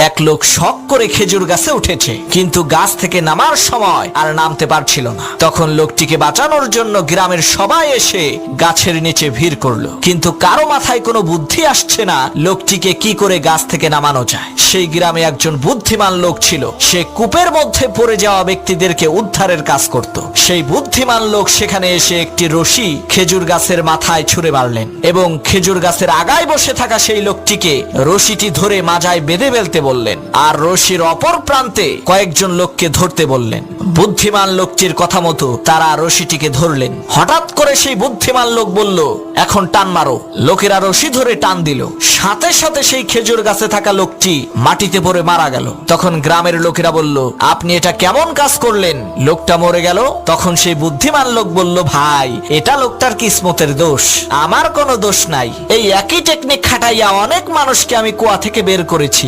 এক লোক শখ করে খেজুর গাছে উঠেছে, কিন্তু গাছ থেকে নামার সময় আর নামতে পারছিল না। তখন লোকটিকে বাঁচানোর জন্য গ্রামের সবাই এসে গাছের নিচে ভিড় করলো, কিন্তু কারো মাথায় কোনো বুদ্ধি আসছে না লোকটিকে কি করে গাছ থেকে নামানো যায়। সেই গ্রামে একজন বুদ্ধিমান লোক ছিল, সে কূপের মধ্যে পড়ে যাওয়া ব্যক্তিদেরকে উদ্ধারের কাজ করত। সেই বুদ্ধিমান লোক সেখানে এসে একটি রশি খেজুর গাছের মাথায় ছুঁড়ে মারলেন এবং খেজুর গাছের আগায় বসে থাকা সেই লোকটিকে রশিটি ধরে মাজায় বেঁধে ফেলতে বললেন, আর রশির অপর প্রান্তে কয়েকজন লোককে ধরতে বললেন। বুদ্ধিমান লোকটির কথা মতো তারা রশিটিকে ধরলেন। হঠাৎ করে সেই বুদ্ধিমান লোক বলল, এখন টান মারো। লোকেরা রশি ধরে টান দিল, সাথে সাথে সেই খেজুর গাছে থাকা লোকটি মাটিতে পড়ে মারা গেল। তখন গ্রামের লোকেরা বলল, আপনি এটা কেমন কাজ করলেন, লোকটা মরে গেল। তখন সেই বুদ্ধিমান লোক বলল, ভাই এটা লোকটার কিসমতের দোষ, আমার কোনো দোষ নাই। এই একই টেকনিক খাটাইয়া অনেক মানুষকে আমি কুয়া থেকে বের করেছি।